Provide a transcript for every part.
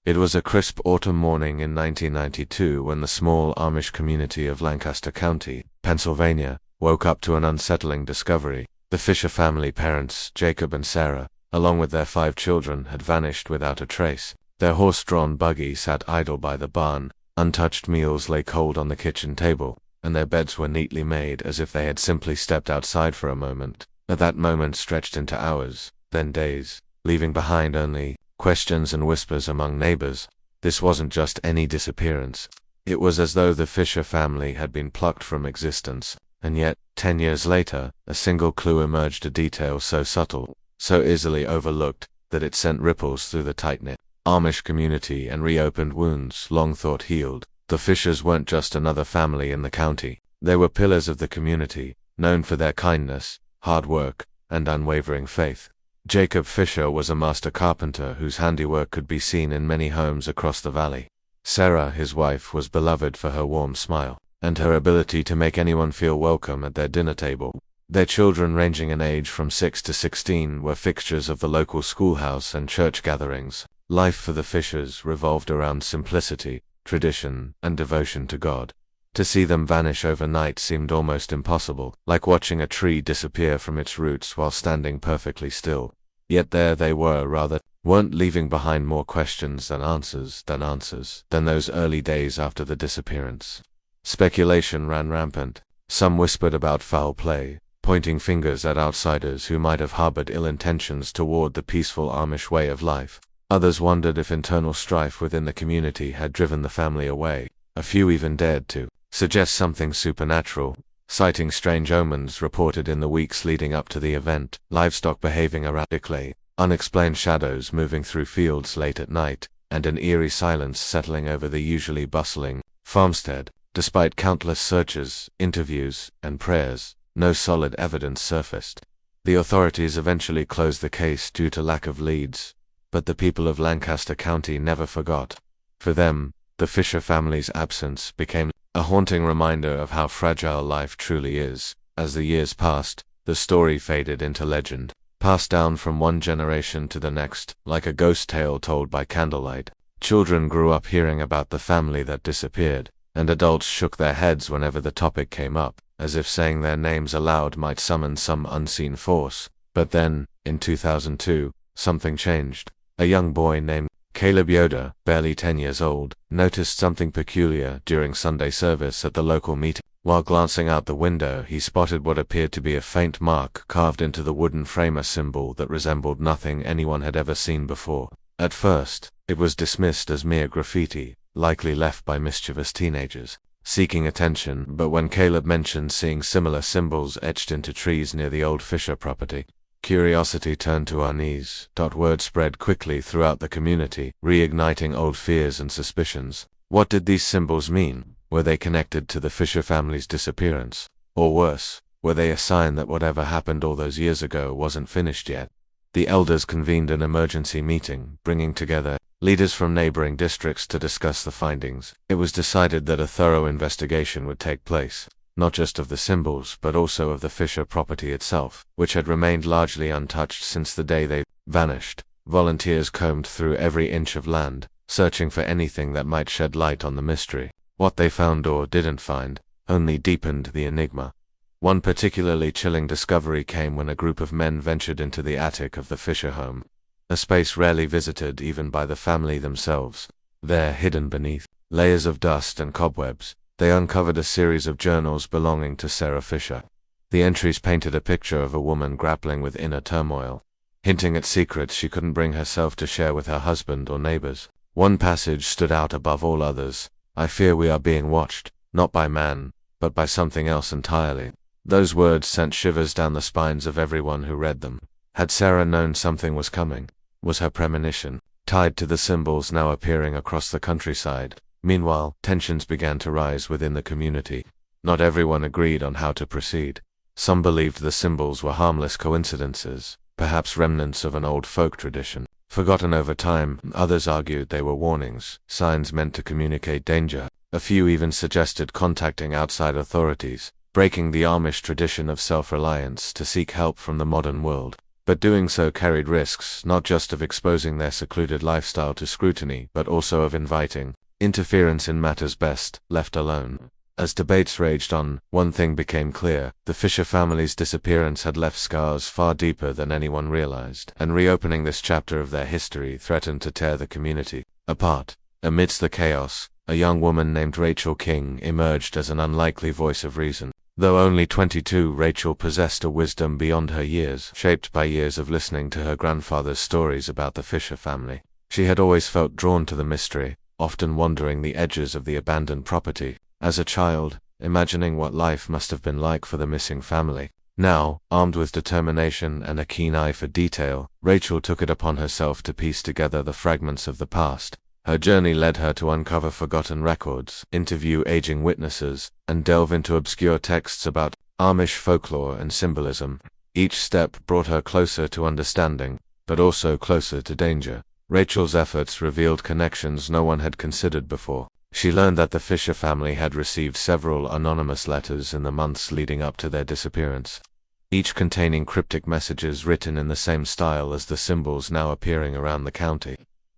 It was a crisp autumn morning in 1992 when the small Amish community of Lancaster County, Pennsylvania, woke up to an unsettling discovery. The Fisher family parents, Jacob and Sarah, along with their 5 children, had vanished without a trace. Their horse-drawn buggy sat idle by the barn, untouched meals lay cold on the kitchen table, and their beds were neatly made as if they had simply stepped outside for a moment. But that moment stretched into hours, then days, leaving behind only questions and whispers among neighbors. This wasn't just any disappearance. It was as though the Fisher family had been plucked from existence, and yet, 10 years later, a single clue emerged, a detail so subtle, so easily overlooked, that it sent ripples through the tight-knit Amish community and reopened wounds long thought healed. The Fishers weren't just another family in the county. They were pillars of the community, known for their kindness, hard work, and unwavering faith. Jacob Fisher was a master carpenter whose handiwork could be seen in many homes across the valley. Sarah, his wife, was beloved for her warm smile and her ability to make anyone feel welcome at their dinner table. Their children, ranging in age from 6 to 16, were fixtures of the local schoolhouse and church gatherings. Life for the Fishers revolved around simplicity, tradition, and devotion to God. To see them vanish overnight seemed almost impossible, like watching a tree disappear from its roots while standing perfectly still. Yet there they weren't leaving behind more questions than answers than those early days after the disappearance. Speculation ran rampant. Some whispered about foul play, pointing fingers at outsiders who might have harbored ill intentions toward the peaceful Amish way of life. Others wondered if internal strife within the community had driven the family away. A few even dared to suggest something supernatural, citing strange omens reported in the weeks leading up to the event, livestock behaving erratically, unexplained shadows moving through fields late at night, and an eerie silence settling over the usually bustling farmstead. Despite countless searches, interviews, and prayers, no solid evidence surfaced. The authorities eventually closed the case due to lack of leads, but the people of Lancaster County never forgot. For them, the Fisher family's absence became a haunting reminder of how fragile life truly is. As the years passed, the story faded into legend, passed down from one generation to the next, like a ghost tale told by candlelight. Children grew up hearing about the family that disappeared, and adults shook their heads whenever the topic came up, as if saying their names aloud might summon some unseen force. But then, in 2002, something changed. A young boy named Caleb Yoder, barely 10 years old, noticed something peculiar during Sunday service at the local meeting. While glancing out the window, he spotted what appeared to be a faint mark carved into the wooden frame, a symbol that resembled nothing anyone had ever seen before. At first, it was dismissed as mere graffiti, likely left by mischievous teenagers seeking attention, but when Caleb mentioned seeing similar symbols etched into trees near the old Fisher property, curiosity turned to unease. Word spread quickly throughout the community, reigniting old fears and suspicions. What did these symbols mean? Were they connected to the Fisher family's disappearance? Or worse, were they a sign that whatever happened all those years ago wasn't finished yet? The elders convened an emergency meeting, bringing together leaders from neighboring districts to discuss the findings. It was decided that a thorough investigation would take place, not just of the symbols but also of the Fisher property itself, which had remained largely untouched since the day they vanished. Volunteers combed through every inch of land, searching for anything that might shed light on the mystery. What they found or didn't find only deepened the enigma. One particularly chilling discovery came when a group of men ventured into the attic of the Fisher home, a space rarely visited even by the family themselves. There, hidden beneath layers of dust and cobwebs, they uncovered a series of journals belonging to Sarah Fisher. The entries painted a picture of a woman grappling with inner turmoil, hinting at secrets she couldn't bring herself to share with her husband or neighbors. One passage stood out above all others. "I fear we are being watched, not by man, but by something else entirely." Those words sent shivers down the spines of everyone who read them. Had Sarah known something was coming? Was her premonition tied to the symbols now appearing across the countryside? Meanwhile, tensions began to rise within the community. Not everyone agreed on how to proceed. Some believed the symbols were harmless coincidences, perhaps remnants of an old folk tradition, forgotten over time. Others argued they were warnings, signs meant to communicate danger. A few even suggested contacting outside authorities, breaking the Amish tradition of self-reliance to seek help from the modern world. But doing so carried risks, not just of exposing their secluded lifestyle to scrutiny, but also of inviting interference in matters best left alone. As debates raged on, one thing became clear: the Fisher family's disappearance had left scars far deeper than anyone realized, and reopening this chapter of their history threatened to tear the community apart. Amidst the chaos, a young woman named Rachel King emerged as an unlikely voice of reason. Though only 22, Rachel possessed a wisdom beyond her years, shaped by years of listening to her grandfather's stories about the Fisher family. She had always felt drawn to the mystery, often wandering the edges of the abandoned property. As a child, imagining what life must have been like for the missing family. Now, armed with determination and a keen eye for detail, Rachel took it upon herself to piece together the fragments of the past. Her journey led her to uncover forgotten records, interview aging witnesses, and delve into obscure texts about Amish folklore and symbolism. Each step brought her closer to understanding, but also closer to danger. Rachel's efforts revealed connections no one had considered before. She learned that the Fisher family had received several anonymous letters in the months leading up to their disappearance, each containing cryptic messages written in the same style as the symbols now appearing around the county.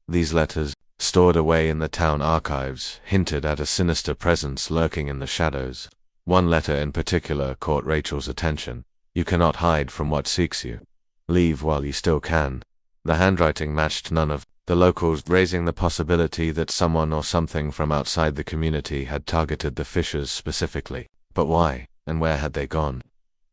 These letters, stored away in the town archives, hinted at a sinister presence lurking in the shadows. One letter in particular caught Rachel's attention. "You cannot hide from what seeks you. Leave while you still can." The handwriting matched none of the locals, raising the possibility that someone or something from outside the community had targeted the Fishers specifically. But why, and where had they gone?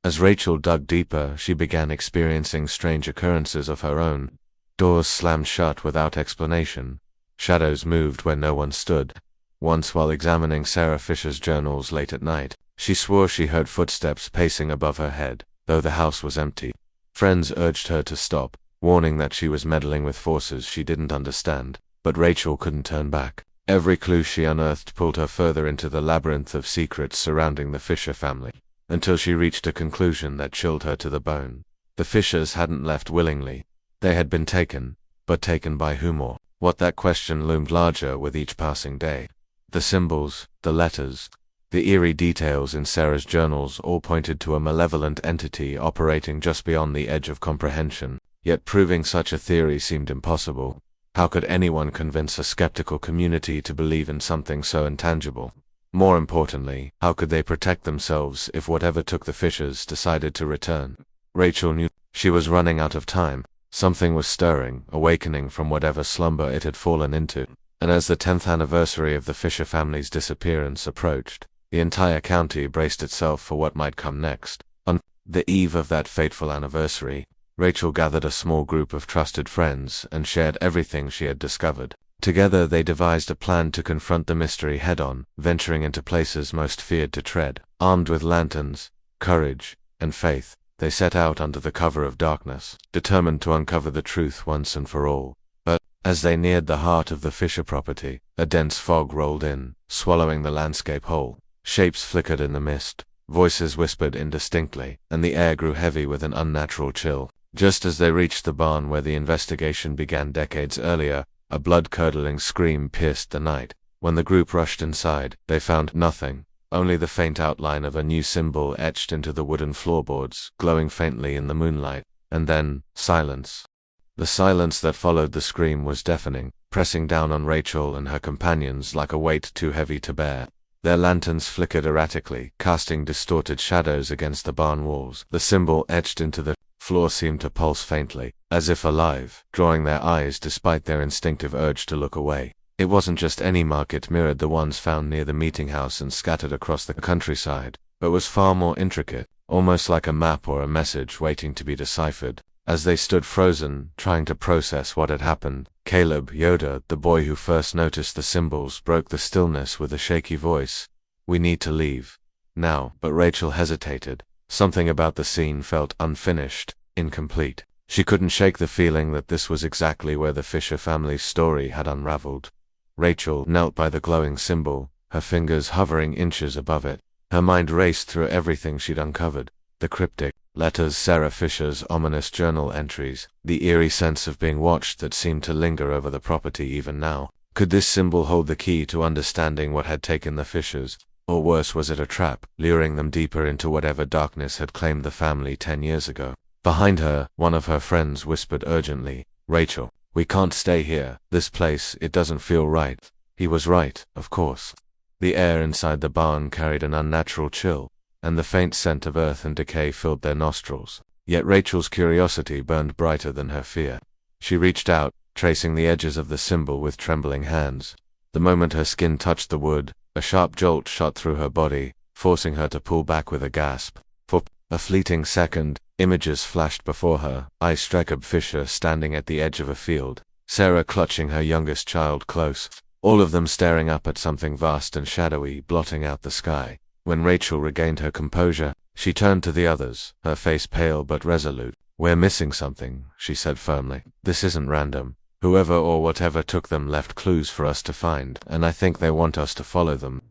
As Rachel dug deeper, she began experiencing strange occurrences of her own. Doors slammed shut without explanation. Shadows moved where no one stood. Once, while examining Sarah Fisher's journals late at night, she swore she heard footsteps pacing above her head, though the house was empty. Friends urged her to stop, warning that she was meddling with forces she didn't understand, but Rachel couldn't turn back. Every clue she unearthed pulled her further into the labyrinth of secrets surrounding the Fisher family, until she reached a conclusion that chilled her to the bone. The Fishers hadn't left willingly. They had been taken, but taken by whom or what? That question loomed larger with each passing day. The symbols, the letters, the eerie details in Sarah's journals all pointed to a malevolent entity operating just beyond the edge of comprehension. Yet proving such a theory seemed impossible. How could anyone convince a skeptical community to believe in something so intangible? More importantly, how could they protect themselves if whatever took the Fishers decided to return? Rachel knew she was running out of time. Something was stirring, awakening from whatever slumber it had fallen into. And as the 10th anniversary of the Fisher family's disappearance approached, the entire county braced itself for what might come next. On the eve of that fateful anniversary, Rachel gathered a small group of trusted friends and shared everything she had discovered. Together they devised a plan to confront the mystery head-on, venturing into places most feared to tread. Armed with lanterns, courage, and faith, they set out under the cover of darkness, determined to uncover the truth once and for all. But, as they neared the heart of the Fisher property, a dense fog rolled in, swallowing the landscape whole. Shapes flickered in the mist, voices whispered indistinctly, and the air grew heavy with an unnatural chill. Just as they reached the barn where the investigation began decades earlier, a blood-curdling scream pierced the night. When the group rushed inside, they found nothing. Only the faint outline of a new symbol etched into the wooden floorboards, glowing faintly in the moonlight. And then, silence. The silence that followed the scream was deafening, pressing down on Rachel and her companions like a weight too heavy to bear. Their lanterns flickered erratically, casting distorted shadows against the barn walls. The symbol etched into the floor seemed to pulse faintly, as if alive, drawing their eyes despite their instinctive urge to look away. It wasn't just any mark, it mirrored the ones found near the meeting house and scattered across the countryside, but was far more intricate, almost like a map or a message waiting to be deciphered. As they stood frozen, trying to process what had happened, Caleb, Yoda, the boy who first noticed the symbols, broke the stillness with a shaky voice. "We need to leave. Now." But Rachel hesitated. Something about the scene felt unfinished, incomplete. She couldn't shake the feeling that this was exactly where the Fisher family's story had unraveled. Rachel knelt by the glowing symbol, her fingers hovering inches above it. Her mind raced through everything she'd uncovered. The cryptic letters, Sarah Fisher's ominous journal entries, the eerie sense of being watched that seemed to linger over the property even now. Could this symbol hold the key to understanding what had taken the Fishers? Or worse, was it a trap, luring them deeper into whatever darkness had claimed the family 10 years ago? Behind her, one of her friends whispered urgently, "Rachel, we can't stay here. This place, it doesn't feel right." He was right, of course. The air inside the barn carried an unnatural chill, and the faint scent of earth and decay filled their nostrils. Yet Rachel's curiosity burned brighter than her fear. She reached out, tracing the edges of the symbol with trembling hands. The moment her skin touched the wood, a sharp jolt shot through her body, forcing her to pull back with a gasp. For a fleeting second, images flashed before her: Jacob Fisher standing at the edge of a field, Sarah clutching her youngest child close, all of them staring up at something vast and shadowy, blotting out the sky. When Rachel regained her composure, she turned to the others, her face pale but resolute. "We're missing something," she said firmly. "This isn't random. Whoever or whatever took them left clues for us to find, and I think they want us to follow them."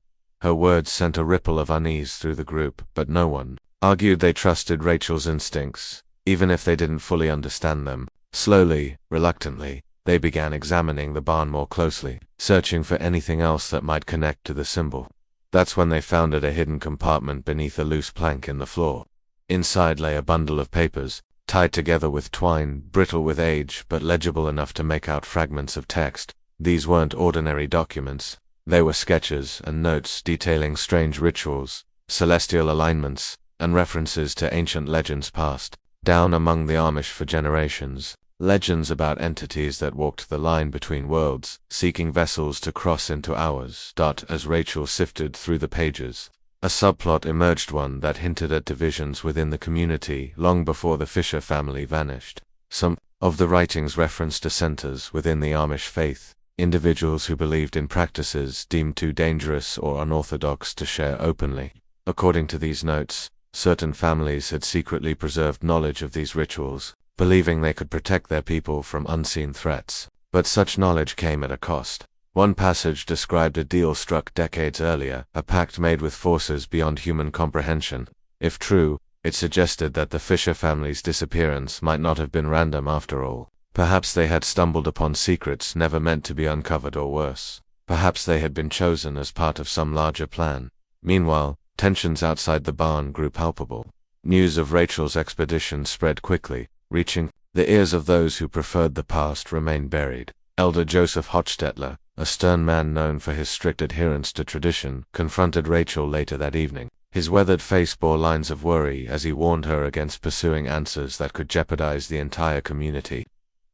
Her words sent a ripple of unease through the group, but no one argued they trusted Rachel's instincts, even if they didn't fully understand them. Slowly, reluctantly, they began examining the barn more closely, searching for anything else that might connect to the symbol. That's when they found a hidden compartment beneath a loose plank in the floor. Inside lay a bundle of papers, tied together with twine, brittle with age but legible enough to make out fragments of text. These weren't ordinary documents. They were sketches and notes detailing strange rituals, celestial alignments, and references to ancient legends passed down among the Amish for generations. Legends about entities that walked the line between worlds, seeking vessels to cross into ours. As Rachel sifted through the pages, a subplot emerged, one that hinted at divisions within the community long before the Fisher family vanished. Some of the writings referenced dissenters within the Amish faith, individuals who believed in practices deemed too dangerous or unorthodox to share openly. According to these notes, certain families had secretly preserved knowledge of these rituals, believing they could protect their people from unseen threats. But such knowledge came at a cost. One passage described a deal struck decades earlier, a pact made with forces beyond human comprehension. If true, it suggested that the Fisher family's disappearance might not have been random after all. Perhaps they had stumbled upon secrets never meant to be uncovered, or worse, perhaps they had been chosen as part of some larger plan. Meanwhile, tensions outside the barn grew palpable. News of Rachel's expedition spread quickly, reaching the ears of those who preferred the past remain buried. Elder Joseph Hochstetler, a stern man known for his strict adherence to tradition, confronted Rachel later that evening. His weathered face bore lines of worry as he warned her against pursuing answers that could jeopardize the entire community.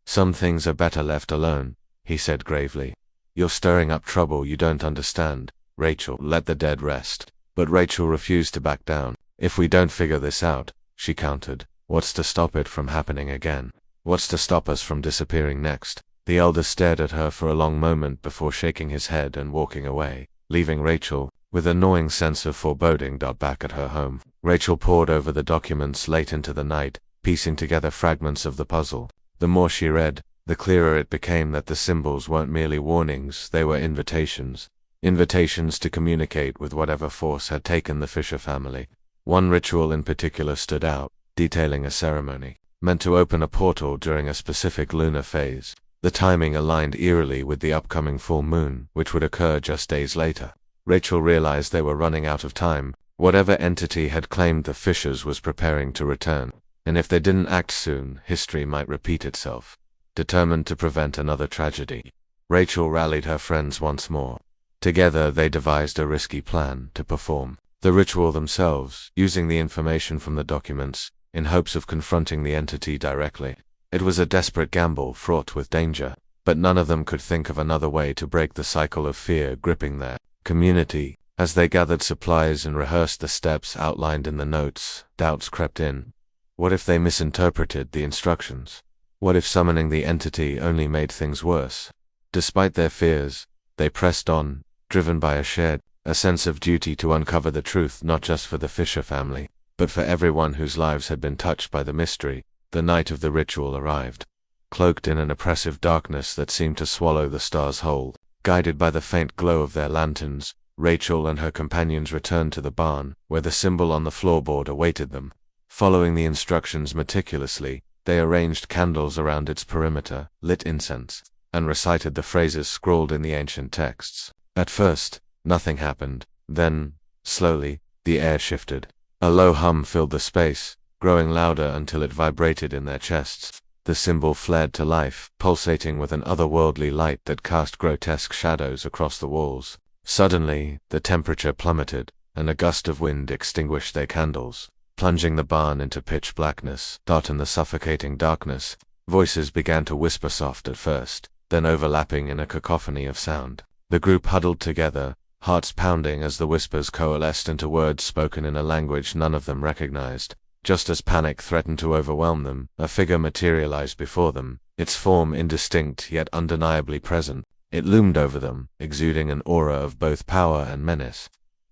"Some things are better left alone," he said gravely. "You're stirring up trouble you don't understand, Rachel. Let the dead rest." But Rachel refused to back down. "If we don't figure this out," she countered, "what's to stop it from happening again? What's to stop us from disappearing next?" The elder stared at her for a long moment before shaking his head and walking away, leaving Rachel with a gnawing sense of foreboding back at her home. Rachel pored over the documents late into the night, piecing together fragments of the puzzle. The more she read, the clearer it became that the symbols weren't merely warnings, they were invitations. Invitations to communicate with whatever force had taken the Fisher family. One ritual in particular stood out, detailing a ceremony meant to open a portal during a specific lunar phase. The timing aligned eerily with the upcoming full moon, which would occur just days later. Rachel realized they were running out of time. Whatever entity had claimed the Fishers was preparing to return, and if they didn't act soon, history might repeat itself. Determined to prevent another tragedy, Rachel rallied her friends once more. Together they devised a risky plan to perform the ritual themselves, using the information from the documents, in hopes of confronting the entity directly. It was a desperate gamble fraught with danger, but none of them could think of another way to break the cycle of fear gripping their community. As they gathered supplies and rehearsed the steps outlined in the notes, doubts crept in. What if they misinterpreted the instructions? What if summoning the entity only made things worse? Despite their fears, they pressed on, driven by a sense of duty to uncover the truth, not just for the Fisher family, but for everyone whose lives had been touched by the mystery. The night of the ritual arrived. Cloaked in an oppressive darkness that seemed to swallow the stars whole, guided by the faint glow of their lanterns, Rachel and her companions returned to the barn, where the symbol on the floorboard awaited them. Following the instructions meticulously, they arranged candles around its perimeter, lit incense, and recited the phrases scrawled in the ancient texts. At first, nothing happened. Then, slowly, the air shifted. A low hum filled the space, growing louder until it vibrated in their chests. The symbol flared to life, pulsating with an otherworldly light that cast grotesque shadows across the walls. Suddenly, the temperature plummeted, and a gust of wind extinguished their candles, plunging the barn into pitch blackness. In the suffocating darkness, voices began to whisper, soft at first, then overlapping in a cacophony of sound. The group huddled together, hearts pounding as the whispers coalesced into words spoken in a language none of them recognized. Just as panic threatened to overwhelm them, a figure materialized before them, its form indistinct yet undeniably present. It loomed over them, exuding an aura of both power and menace.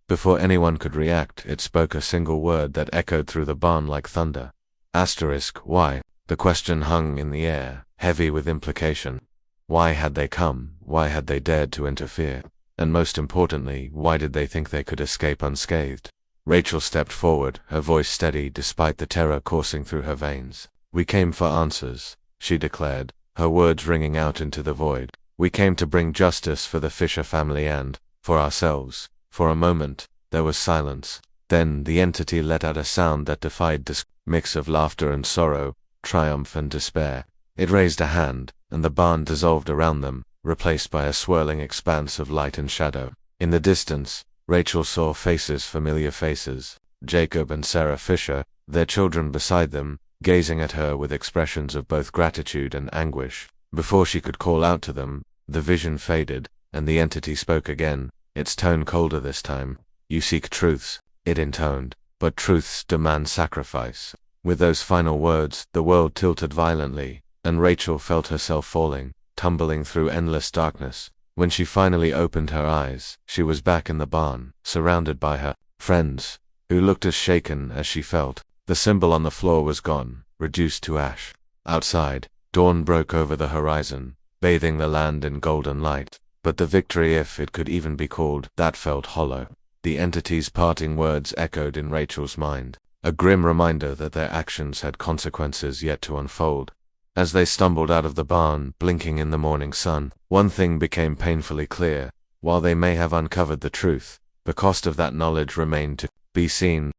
Before anyone could react, it spoke a single word that echoed through the barn like thunder. Why? The question hung in the air, heavy with implication. Why had they come? Why had they dared to interfere? And most importantly, why did they think they could escape unscathed? Rachel stepped forward, her voice steady despite the terror coursing through her veins. "We came for answers," she declared, her words ringing out into the void. "We came to bring justice for the Fisher family and, for ourselves." For a moment, there was silence. Then the entity let out a sound that defied this mix of laughter and sorrow, triumph and despair. It raised a hand, and the barn dissolved around them, replaced by a swirling expanse of light and shadow. In the distance, Rachel saw familiar faces, Jacob and Sarah Fisher, their children beside them, gazing at her with expressions of both gratitude and anguish. Before she could call out to them, the vision faded, and the entity spoke again, its tone colder this time. "You seek truths," it intoned, "but truths demand sacrifice." With those final words, the world tilted violently, and Rachel felt herself falling, tumbling through endless darkness. When she finally opened her eyes, she was back in the barn, surrounded by her friends, who looked as shaken as she felt. The symbol on the floor was gone, reduced to ash. Outside, dawn broke over the horizon, bathing the land in golden light. But the victory, if it could even be called that, felt hollow. The entity's parting words echoed in Rachel's mind, a grim reminder that their actions had consequences yet to unfold. As they stumbled out of the barn, blinking in the morning sun, one thing became painfully clear. While they may have uncovered the truth, the cost of that knowledge remained to be seen.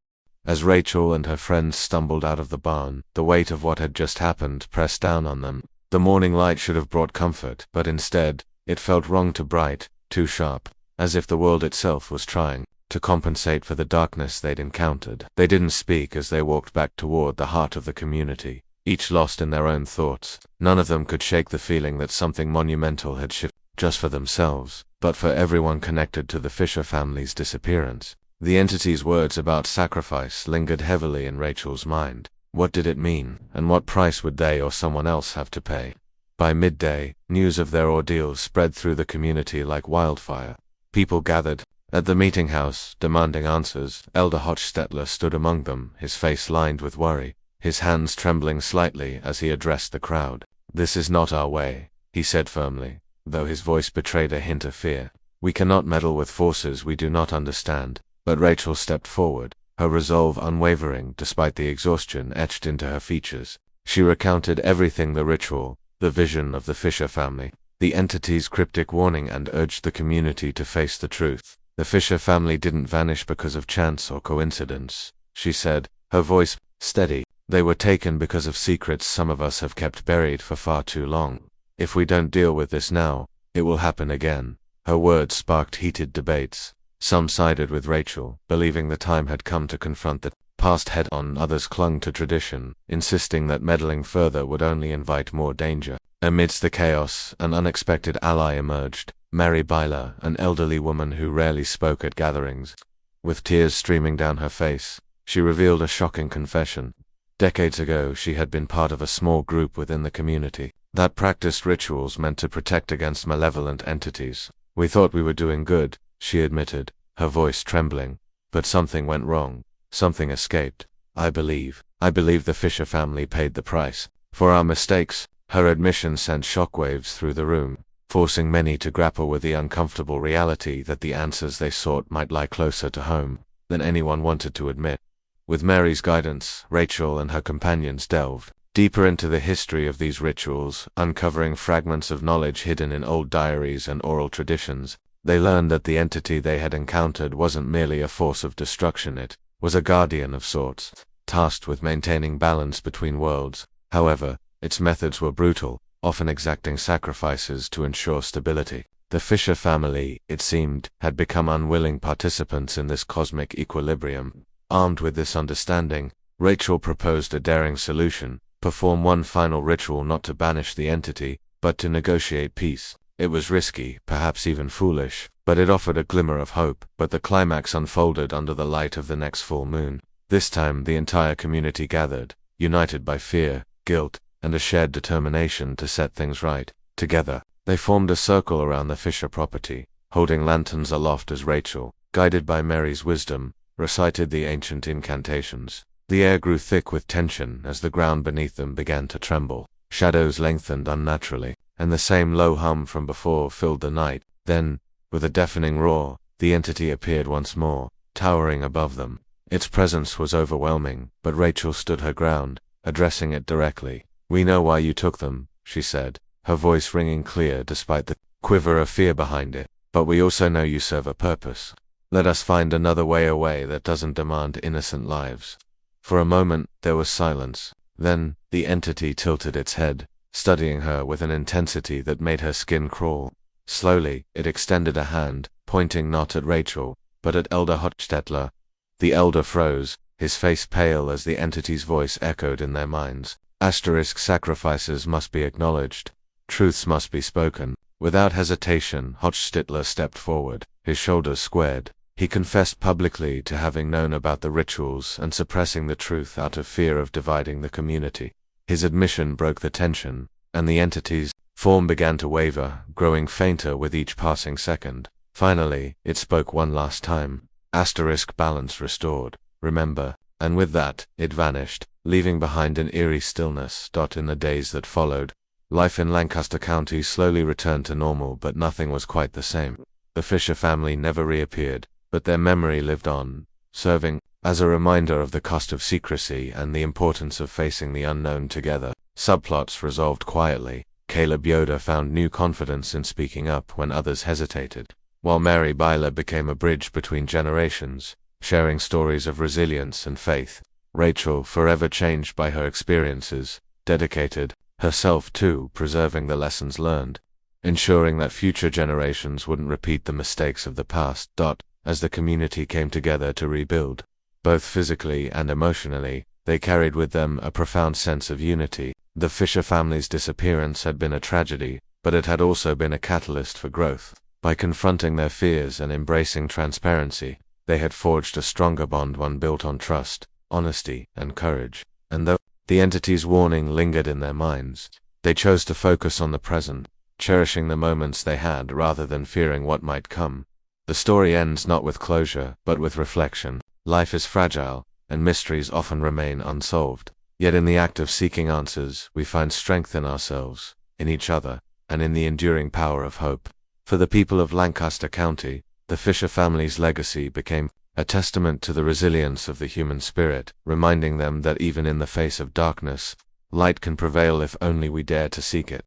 As Rachel and her friends stumbled out of the barn, the weight of what had just happened pressed down on them. The morning light should have brought comfort, but instead, it felt wrong, too bright, too sharp, as if the world itself was trying to compensate for the darkness they'd encountered. They didn't speak as they walked back toward the heart of the community, each lost in their own thoughts. None of them could shake the feeling that something monumental had shifted, just for themselves, but for everyone connected to the Fisher family's disappearance. The entity's words about sacrifice lingered heavily in Rachel's mind. What did it mean, and what price would they or someone else have to pay? By midday, news of their ordeals spread through the community like wildfire. People gathered at the meeting house, demanding answers. Elder Hochstetler stood among them, his face lined with worry, his hands trembling slightly as he addressed the crowd. "This is not our way," he said firmly, though his voice betrayed a hint of fear. "We cannot meddle with forces we do not understand." But Rachel stepped forward, her resolve unwavering despite the exhaustion etched into her features. She recounted everything: the ritual, the vision of the Fisher family, the entity's cryptic warning, and urged the community to face the truth. "The Fisher family didn't vanish because of chance or coincidence," she said, her voice steady. "They were taken because of secrets some of us have kept buried for far too long. If we don't deal with this now, it will happen again." Her words sparked heated debates. Some sided with Rachel, believing the time had come to confront the past head-on. Others clung to tradition, insisting that meddling further would only invite more danger. Amidst the chaos, an unexpected ally emerged: Mary Byler, an elderly woman who rarely spoke at gatherings. With tears streaming down her face, she revealed a shocking confession. Decades ago, she had been part of a small group within the community that practiced rituals meant to protect against malevolent entities. "We thought we were doing good," she admitted, her voice trembling. "But something went wrong. Something escaped. I believe the Fisher family paid the price for our mistakes." Her admission sent shockwaves through the room, forcing many to grapple with the uncomfortable reality that the answers they sought might lie closer to home than anyone wanted to admit. With Mary's guidance, Rachel and her companions delved deeper into the history of these rituals, uncovering fragments of knowledge hidden in old diaries and oral traditions. They learned that the entity they had encountered wasn't merely a force of destruction, it was a guardian of sorts, tasked with maintaining balance between worlds. However, its methods were brutal, often exacting sacrifices to ensure stability. The Fisher family, it seemed, had become unwilling participants in this cosmic equilibrium. Armed with this understanding, Rachel proposed a daring solution: perform one final ritual not to banish the entity, but to negotiate peace. It was risky, perhaps even foolish, but it offered a glimmer of hope. But the climax unfolded under the light of the next full moon. This time the entire community gathered, united by fear, guilt, and a shared determination to set things right. Together, they formed a circle around the Fisher property, holding lanterns aloft as Rachel, guided by Mary's wisdom, recited the ancient incantations. The air grew thick with tension as the ground beneath them began to tremble. Shadows lengthened unnaturally, and the same low hum from before filled the night. Then, with a deafening roar, the entity appeared once more, towering above them. Its presence was overwhelming, but Rachel stood her ground, addressing it directly. "We know why you took them," she said, her voice ringing clear despite the quiver of fear behind it. "But we also know you serve a purpose. Let us find another way away that doesn't demand innocent lives." For a moment, there was silence. Then, the entity tilted its head, studying her with an intensity that made her skin crawl. Slowly, it extended a hand, pointing not at Rachel, but at Elder Hochstetler. The elder froze, his face pale as the entity's voice echoed in their minds. Sacrifices must be acknowledged. Truths must be spoken. Without hesitation, Hochstetler stepped forward, his shoulders squared. He confessed publicly to having known about the rituals and suppressing the truth out of fear of dividing the community. His admission broke the tension, and the entity's form began to waver, growing fainter with each passing second. Finally, it spoke one last time. Balance restored. Remember. And with that, it vanished, leaving behind an eerie stillness. In the days that followed, life in Lancaster County slowly returned to normal, but nothing was quite the same. The Fisher family never reappeared, but their memory lived on, serving as a reminder of the cost of secrecy and the importance of facing the unknown together. Subplots resolved quietly. Caleb Yoder found new confidence in speaking up when others hesitated, while Mary Byler became a bridge between generations, sharing stories of resilience and faith. Rachel, forever changed by her experiences, dedicated herself to preserving the lessons learned, ensuring that future generations wouldn't repeat the mistakes of the past. As the community came together to rebuild, both physically and emotionally, they carried with them a profound sense of unity. The Fisher family's disappearance had been a tragedy, but it had also been a catalyst for growth. By confronting their fears and embracing transparency, they had forged a stronger bond, one built on trust, honesty, and courage. And though the entity's warning lingered in their minds, they chose to focus on the present, cherishing the moments they had rather than fearing what might come. The story ends not with closure, but with reflection. Life is fragile, and mysteries often remain unsolved. Yet in the act of seeking answers, we find strength in ourselves, in each other, and in the enduring power of hope. For the people of Lancaster County, the Fisher family's legacy became a testament to the resilience of the human spirit, reminding them that even in the face of darkness, light can prevail if only we dare to seek it.